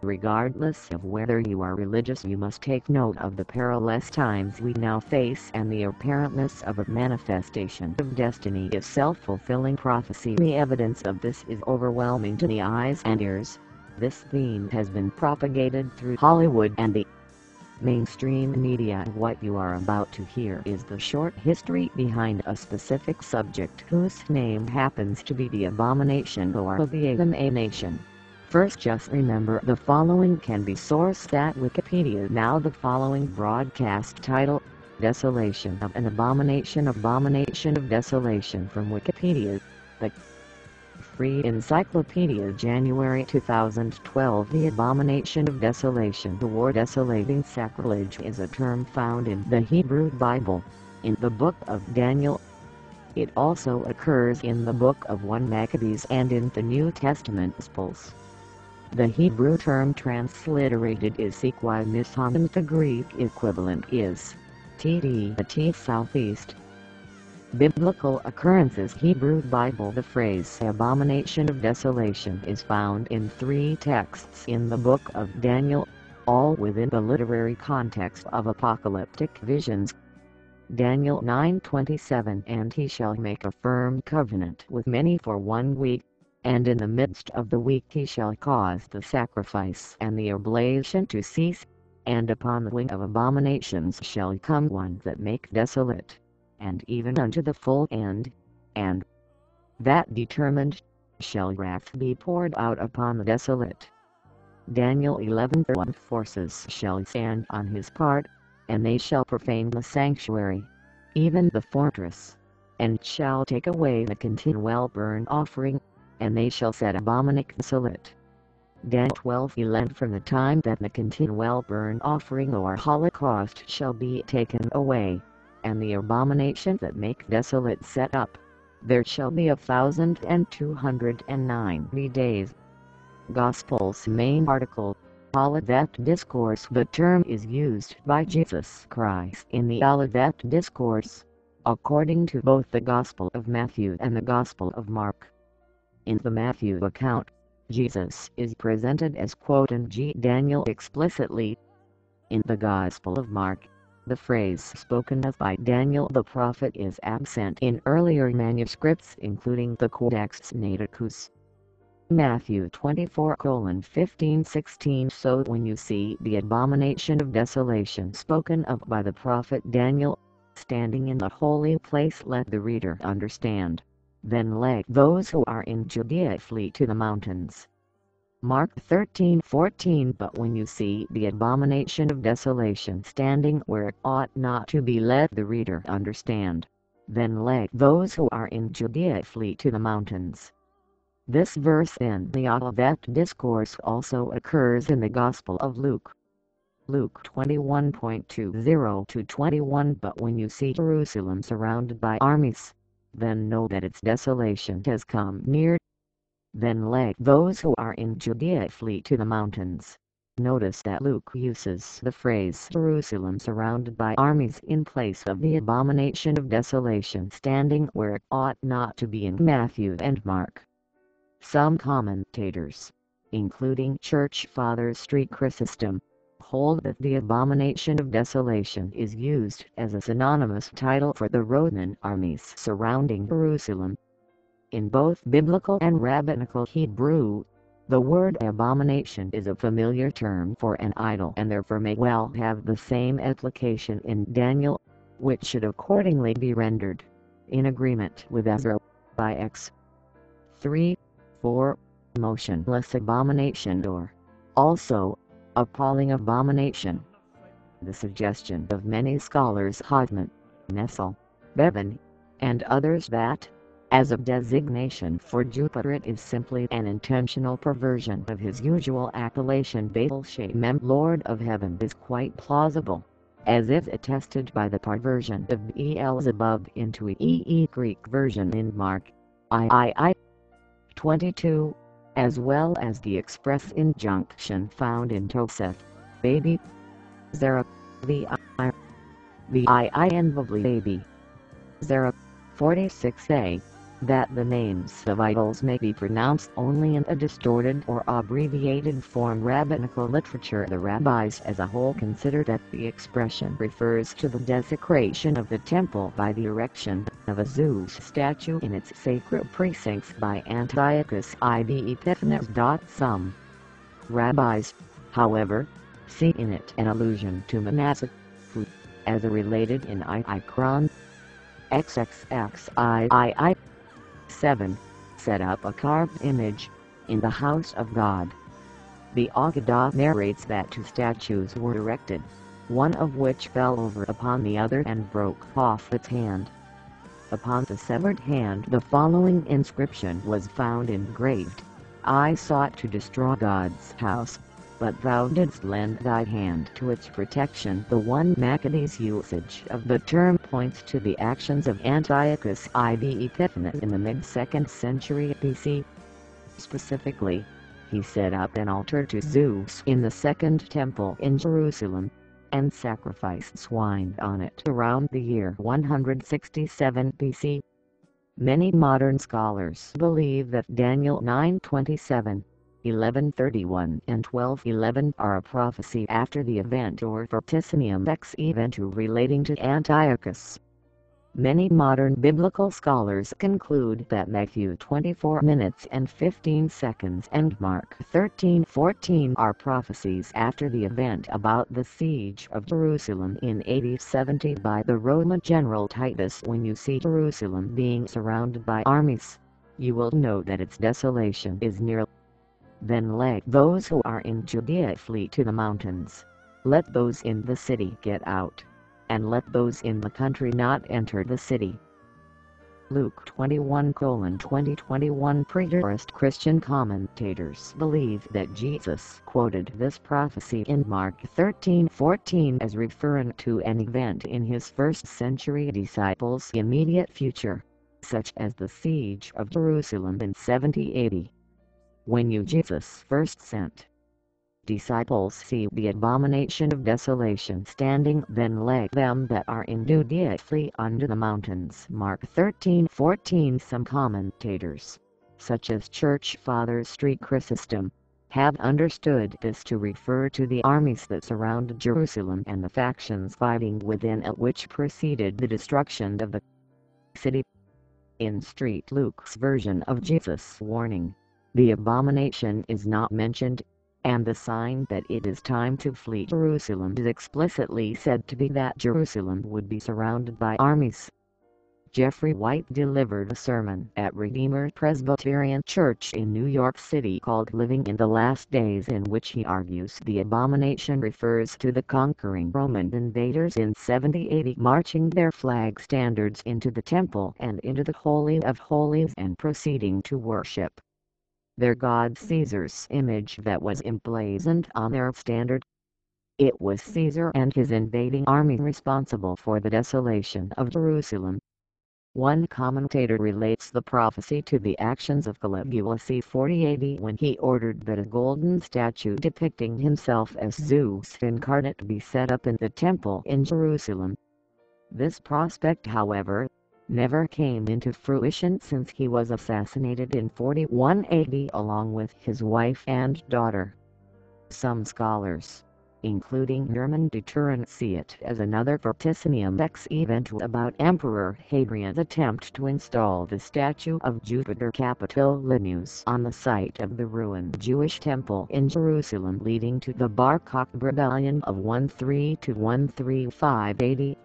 Regardless of whether you are religious, you must take note of the perilous times we now face and the apparentness of a manifestation of destiny is self-fulfilling prophecy. The evidence of this is overwhelming to the eyes and ears. This theme has been propagated through Hollywood and the mainstream media. What you are about to hear is the short history behind a specific subject whose name happens to be the abomination or the abomination. First, just remember the following can be sourced at Wikipedia. Now the following broadcast title, Desolation of an Abomination of Desolation from Wikipedia. The Free Encyclopedia, January 2012. The Abomination of Desolation or desolating sacrilege is a term found in the Hebrew Bible, in the book of Daniel. It also occurs in the book of 1 Maccabees and in the New Testament Gospels. The Hebrew term transliterated is šiqqǔṣ. The Greek equivalent is td southeast. Biblical occurrences. Hebrew Bible. The phrase Abomination of Desolation is found in 3 texts in the book of Daniel, all within the literary context of apocalyptic visions. Daniel 9:27. And he shall make a firm covenant with many for 1 week, and in the midst of the week he shall cause the sacrifice and the oblation to cease, and upon the wing of abominations shall come one that make desolate, and even unto the full end, and that determined shall wrath be poured out upon the desolate. Daniel 11:1. Forces shall stand on his part, and they shall profane the sanctuary, even the fortress, and shall take away the continual burnt offering, and they shall set abomination desolate. Daniel 12:11. From the time that the continual burnt offering or holocaust shall be taken away, and the abomination that make desolate set up, there shall be 1,290 days. Gospel's main article, Olivet Discourse. The term is used by Jesus Christ in the Olivet Discourse, according to both the Gospel of Matthew and the Gospel of Mark. In the Matthew account, Jesus is presented as quoting Daniel explicitly. In the Gospel of Mark, the phrase spoken of by Daniel the prophet is absent in earlier manuscripts including the Codex Sinaiticus. Matthew 24:15-16. So when you see the abomination of desolation spoken of by the prophet Daniel, standing in the holy place, let the reader understand. Then let those who are in Judea flee to the mountains. Mark 13:14. But when you see the abomination of desolation standing where it ought not to be, let the reader understand. Then let those who are in Judea flee to the mountains. This verse in the Olivet Discourse also occurs in the Gospel of Luke. Luke 21:20-21. But when you see Jerusalem surrounded by armies, then know that its desolation has come near. Then let those who are in Judea flee to the mountains. Notice that Luke uses the phrase Jerusalem surrounded by armies in place of the abomination of desolation standing where it ought not to be in Matthew and Mark. Some commentators, including Church Fathers Chrysostom, hold that the abomination of desolation is used as a synonymous title for the Roman armies surrounding Jerusalem. In both biblical and rabbinical Hebrew, the word abomination is a familiar term for an idol and therefore may well have the same application in Daniel, which should accordingly be rendered, in agreement with Ezra, by X. 3:4, motionless abomination, or also appalling abomination. The suggestion of many scholars Hoffman, Nessel, Bevan, and others that, as a designation for Jupiter, it is simply an intentional perversion of his usual appellation mišômēm, Lord of Heaven, is quite plausible, as if attested by the perversion of Beelzebub into a Greek version in Mark III 22, as well as the express injunction found in Tosef, baby, Zerah, the invobly baby, Zerah, 46a, that the names of idols may be pronounced only in a distorted or abbreviated form. Rabbinical literature. The rabbis as a whole consider that the expression refers to the desecration of the temple by the erection of a Zeus statue in its sacred precincts by Antiochus I the Epiphanes. Some rabbis, however, see in it an allusion to Manasseh, who, as related in Ichron XXXIII 7, set up a carved image in the house of God. The Aggadah narrates that 2 statues were erected, one of which fell over upon the other and broke off its hand. Upon the severed hand the following inscription was found engraved: I sought to destroy God's house, but thou didst lend thy hand to its protection. The 1 Maccabees usage of the term points to the actions of Antiochus I the Epiphanes in the mid-2nd century BC. Specifically, he set up an altar to Zeus in the Second Temple in Jerusalem, and sacrificed swine on it around the year 167 BC. Many modern scholars believe that Daniel 9:27, 11:31 and 12:11 are a prophecy after the event or Preterism ex eventu relating to Antiochus. Many modern biblical scholars conclude that Matthew 24 minutes and 15 seconds and Mark 13:14 are prophecies after the event about the siege of Jerusalem in AD 70 by the Roman general Titus. When you see Jerusalem being surrounded by armies, you will know that its desolation is near. Then let those who are in Judea flee to the mountains. Let those in the city get out, and let those in the country not enter the city. Luke 21:20-21. Preterist Christian commentators believe that Jesus quoted this prophecy in Mark 13:14 as referring to an event in his first-century disciples' immediate future, such as the siege of Jerusalem in 70 AD. When Jesus first sent disciples see the abomination of desolation standing, then let them that are in Judea flee unto the mountains. Mark 13:14. Some commentators, such as Church Fathers Street Chrysostom, have understood this to refer to the armies that surrounded Jerusalem and the factions fighting within it which preceded the destruction of the city. In Street Luke's version of Jesus' warning, the abomination is not mentioned, and the sign that it is time to flee Jerusalem is explicitly said to be that Jerusalem would be surrounded by armies. Jeffrey White delivered a sermon at Redeemer Presbyterian Church in New York City called Living in the Last Days, in which he argues the abomination refers to the conquering Roman invaders in 70 AD marching their flag standards into the temple and into the Holy of Holies and proceeding to worship their god Caesar's image that was emblazoned on their standard. It was Caesar and his invading army responsible for the desolation of Jerusalem. One commentator relates the prophecy to the actions of Caligula c. 40 AD when he ordered that a golden statue depicting himself as Zeus incarnate be set up in the temple in Jerusalem. This prospect, however, never came into fruition since he was assassinated in 41 AD along with his wife and daughter. Some scholars, including Hermann de Turenne, see it as another Preterism ex eventu about Emperor Hadrian's attempt to install the statue of Jupiter Capitolinus on the site of the ruined Jewish temple in Jerusalem, leading to the Bar Kokhba rebellion of 13-135 AD.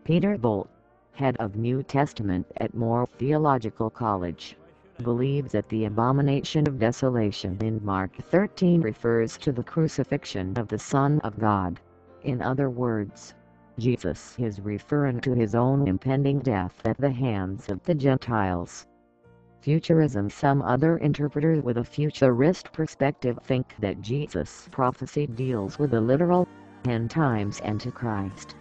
Peter Bolt, head of New Testament at Moore Theological College, believes that the abomination of desolation in Mark 13 refers to the crucifixion of the Son of God. In other words, Jesus is referring to his own impending death at the hands of the Gentiles. Futurism. Some other interpreters with a futurist perspective think that Jesus' prophecy deals with the literal end times Antichrist.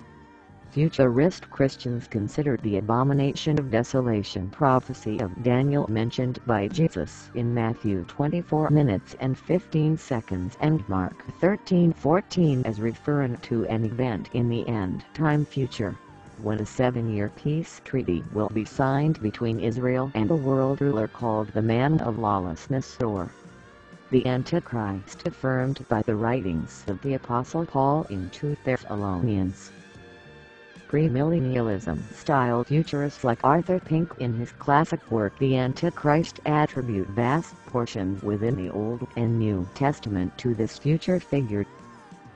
Futurist Christians consider the abomination of desolation prophecy of Daniel mentioned by Jesus in Matthew 24 minutes and 15 seconds and Mark 13:14 as referring to an event in the end-time future, when a 7-year peace treaty will be signed between Israel and a world ruler called the Man of Lawlessness, or the Antichrist, affirmed by the writings of the Apostle Paul in 2 Thessalonians. Premillennialism-style futurists like Arthur Pink in his classic work The Antichrist attribute vast portions within the Old and New Testament to this future figure.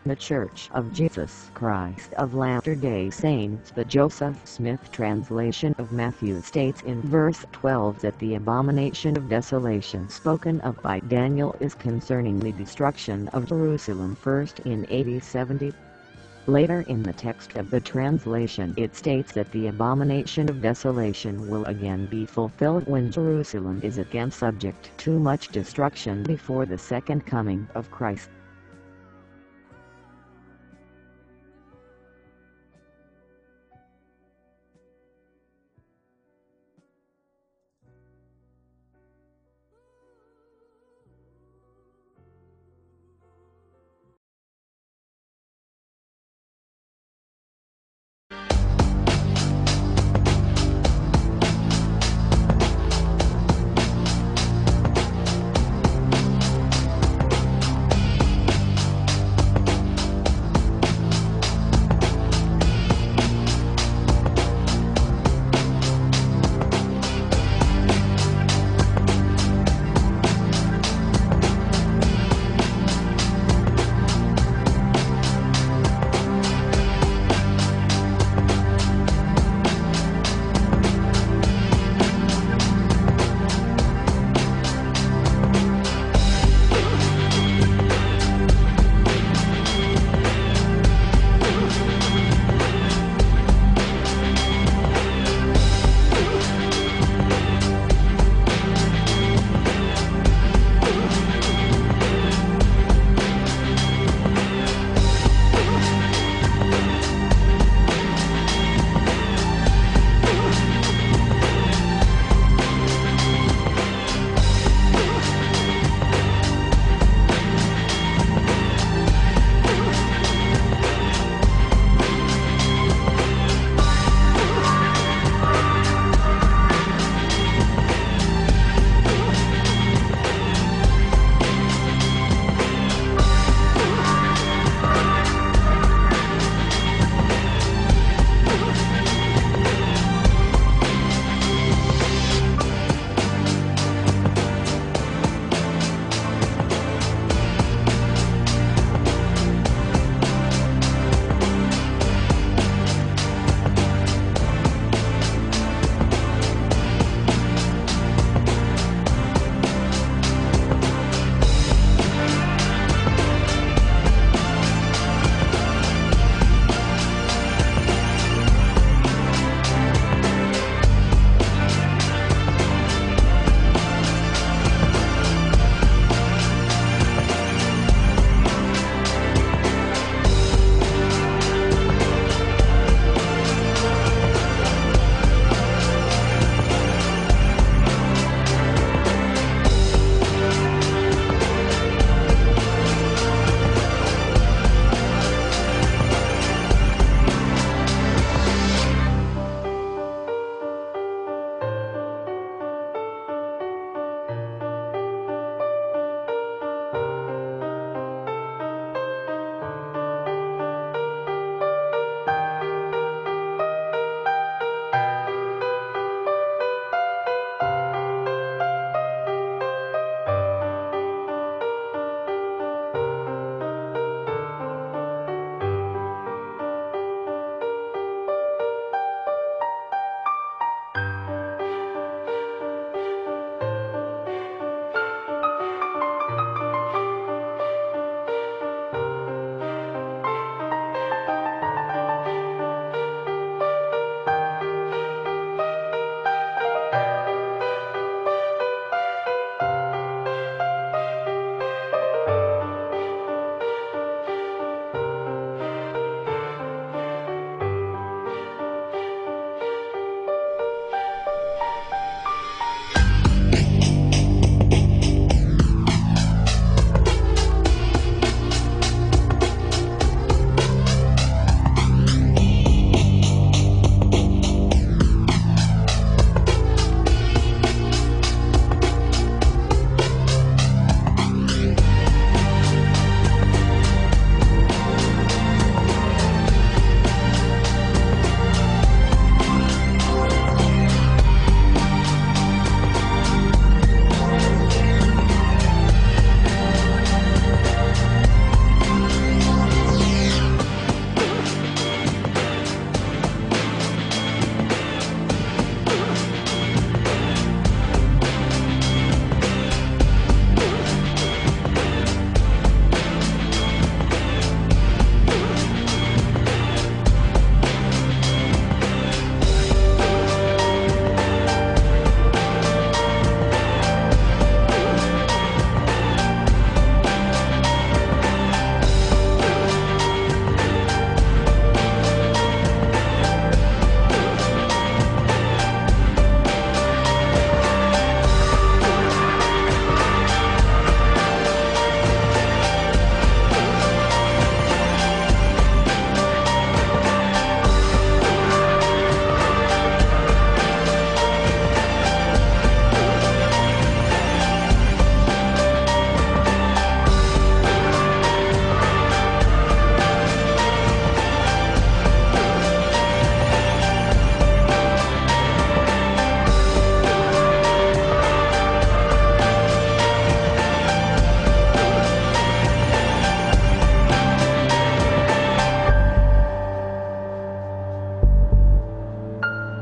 The Church of Jesus Christ of Latter-day Saints, the Joseph Smith translation of Matthew, states in verse 12 that the abomination of desolation spoken of by Daniel is concerning the destruction of Jerusalem first in AD 70. Later in the text of the translation it states that the abomination of desolation will again be fulfilled when Jerusalem is again subject to much destruction before the second coming of Christ.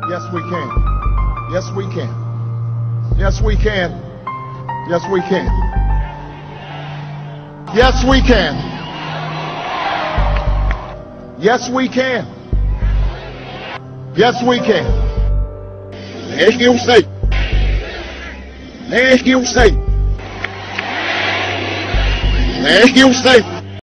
Yes, we can. Yes, we can. Yes, we can. Yes, we can. Yes, we can. Yes, we can. Yes, we can. Esqueceu. Esqueceu. Esqueceu.